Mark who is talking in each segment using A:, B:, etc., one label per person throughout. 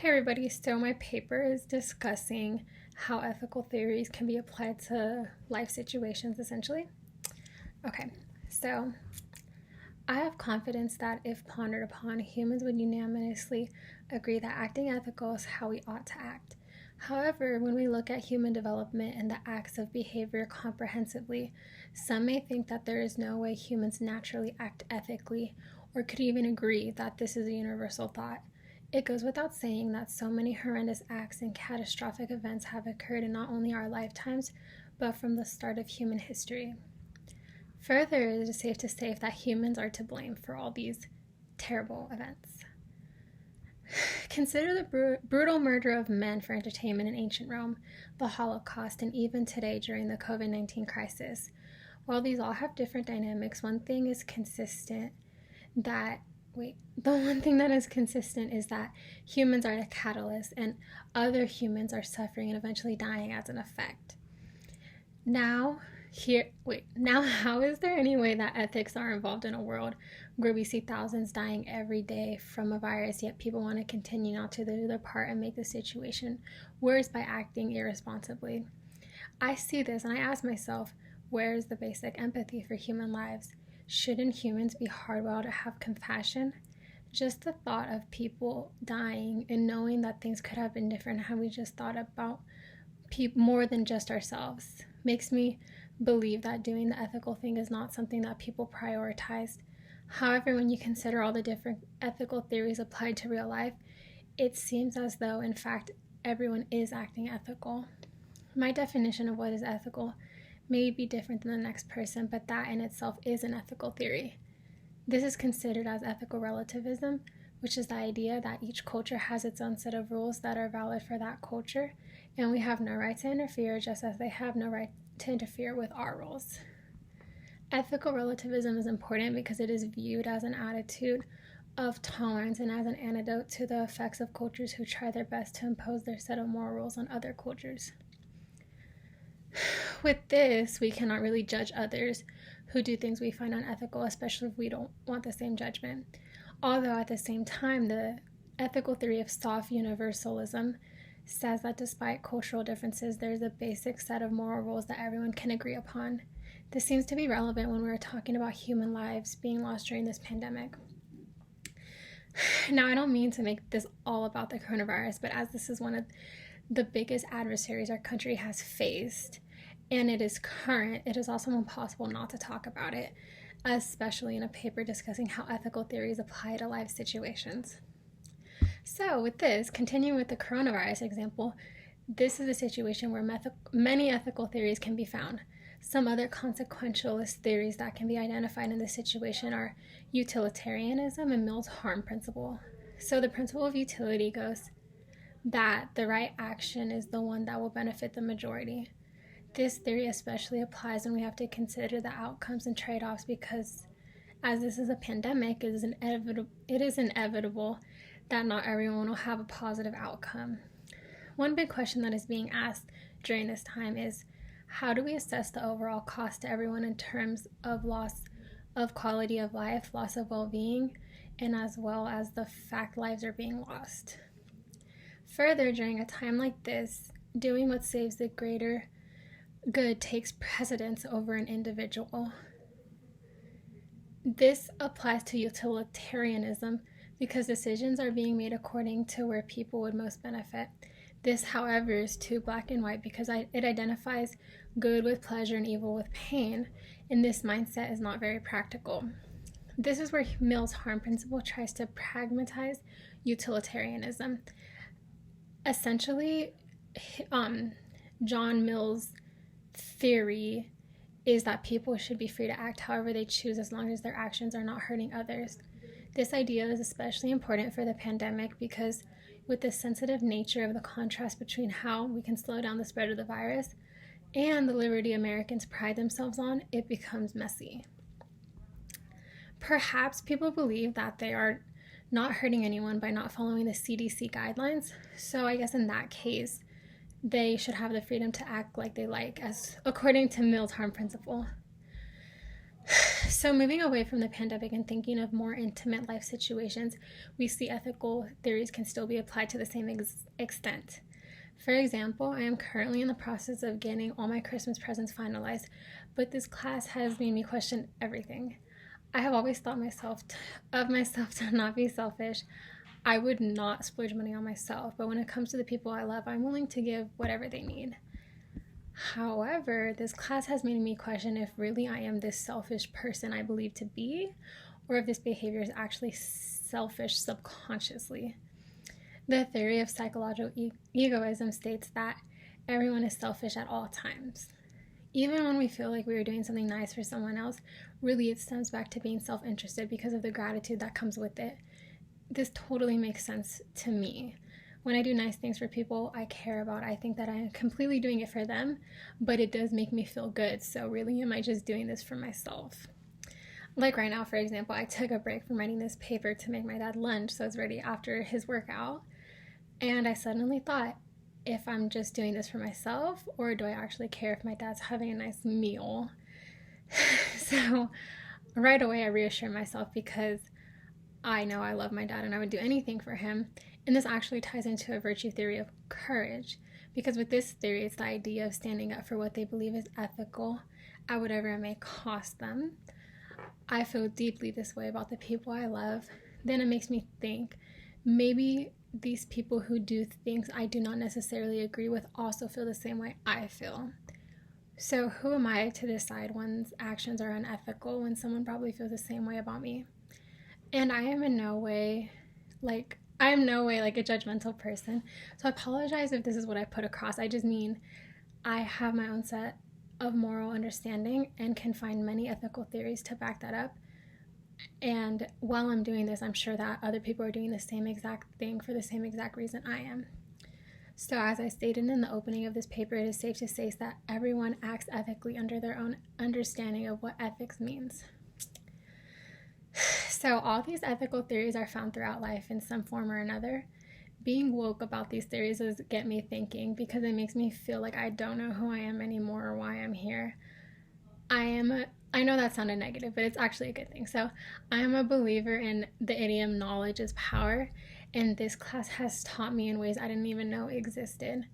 A: Hey everybody, so my paper is discussing how ethical theories can be applied to life situations essentially. Okay, so I have confidence that if pondered upon, humans would unanimously agree that acting ethical is how we ought to act. However, when we look at human development and the acts of behavior comprehensively, some may think that there is no way humans naturally act ethically, or could even agree that this is a universal thought. It goes without saying that so many horrendous acts and catastrophic events have occurred in not only our lifetimes, but from the start of human history. Further, it is safe to say that humans are to blame for all these terrible events. Consider the brutal murder of men for entertainment in ancient Rome, the Holocaust, and even today during the COVID-19 crisis. While these all have different dynamics, one thing is consistent the one thing that is consistent is that humans are the catalyst and other humans are suffering and eventually dying as an effect. Now, how is there any way that ethics are involved in a world where we see thousands dying every day from a virus, yet people want to continue not to do their part and make the situation worse by acting irresponsibly? I see this and I ask myself, where is the basic empathy for human lives? Shouldn't humans be hardwired to have compassion? Just the thought of people dying and knowing that things could have been different, how we just thought about more than just ourselves, makes me believe that doing the ethical thing is not something that people prioritize. However, when you consider all the different ethical theories applied to real life, it seems as though, in fact, everyone is acting ethical. My definition of what is ethical may be different than the next person, but that in itself is an ethical theory. This is considered as ethical relativism, which is the idea that each culture has its own set of rules that are valid for that culture, and we have no right to interfere, just as they have no right to interfere with our rules. Ethical relativism is important because it is viewed as an attitude of tolerance and as an antidote to the effects of cultures who try their best to impose their set of moral rules on other cultures. With this, we cannot really judge others who do things we find unethical, especially if we don't want the same judgment. Although at the same time, the ethical theory of soft universalism says that despite cultural differences, there's a basic set of moral rules that everyone can agree upon. This seems to be relevant when we're talking about human lives being lost during this pandemic. Now, I don't mean to make this all about the coronavirus, but as this is one of the biggest adversaries our country has faced, and it is current, it is also impossible not to talk about it, especially in a paper discussing how ethical theories apply to life situations. So with this, continuing with the coronavirus example, this is a situation where many ethical theories can be found. Some other consequentialist theories that can be identified in this situation are utilitarianism and Mills-Harm principle. So the principle of utility goes that the right action is the one that will benefit the majority. This theory especially applies when we have to consider the outcomes and trade-offs because as this is a pandemic, it is inevitable that not everyone will have a positive outcome. One big question that is being asked during this time is, how do we assess the overall cost to everyone in terms of loss of quality of life, loss of well-being, and as well as the fact lives are being lost? Further, during a time like this, doing what saves the greater good takes precedence over an individual. This applies to utilitarianism because decisions are being made according to where people would most benefit. This, however, is too black and white because it identifies good with pleasure and evil with pain, and this mindset is not very practical. This is where Mills-Harm principle tries to pragmatize utilitarianism. Essentially, John Mills' theory is that people should be free to act however they choose as long as their actions are not hurting others. This idea is especially important for the pandemic because with the sensitive nature of the contrast between how we can slow down the spread of the virus and the liberty Americans pride themselves on, it becomes messy. Perhaps people believe that they are not hurting anyone by not following the CDC guidelines, so I guess in that case, they should have the freedom to act like they like, as according to Mills-Harm principle. So, moving away from the pandemic and thinking of more intimate life situations, we see ethical theories can still be applied to the same extent. For example, I am currently in the process of getting all my Christmas presents finalized, but this class has made me question everything. I have always thought of myself to not be selfish. I would not splurge money on myself, but when it comes to the people I love, I'm willing to give whatever they need. However, this class has made me question if really I am this selfish person I believe to be, or if this behavior is actually selfish subconsciously. The theory of psychological egoism states that everyone is selfish at all times. Even when we feel like we are doing something nice for someone else, really it stems back to being self-interested because of the gratitude that comes with it. This totally makes sense to me. When I do nice things for people I care about, I think that I am completely doing it for them, but it does make me feel good. So really, am I just doing this for myself? Like right now, for example, I took a break from writing this paper to make my dad lunch so it's ready after his workout. And I suddenly thought, if I'm just doing this for myself, or do I actually care if my dad's having a nice meal? So right away, I reassured myself because I know I love my dad and I would do anything for him. And this actually ties into a virtue theory of courage, because with this theory, it's the idea of standing up for what they believe is ethical at whatever it may cost them. I feel deeply this way about the people I love. Then it makes me think, maybe these people who do things I do not necessarily agree with also feel the same way I feel. So who am I to decide one's actions are unethical when someone probably feels the same way about me? And I am no way like a judgmental person. So I apologize if this is what I put across. I just mean I have my own set of moral understanding and can find many ethical theories to back that up. And while I'm doing this, I'm sure that other people are doing the same exact thing for the same exact reason I am. So as I stated in the opening of this paper, it is safe to say that everyone acts ethically under their own understanding of what ethics means. So all these ethical theories are found throughout life in some form or another. Being woke about these theories does get me thinking, because it makes me feel like I don't know who I am anymore or why I'm here. I know that sounded negative, but it's actually a good thing. So I am a believer in the idiom knowledge is power, and this class has taught me in ways I didn't even know existed.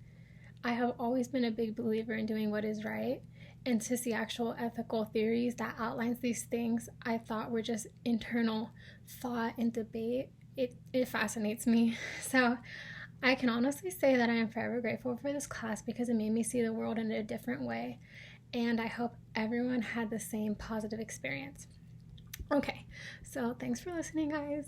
A: I have always been a big believer in doing what is right, and to see actual ethical theories that outlines these things I thought were just internal thought and debate, it fascinates me. So I can honestly say that I am forever grateful for this class because it made me see the world in a different way, and I hope everyone had the same positive experience. Okay, so thanks for listening, guys.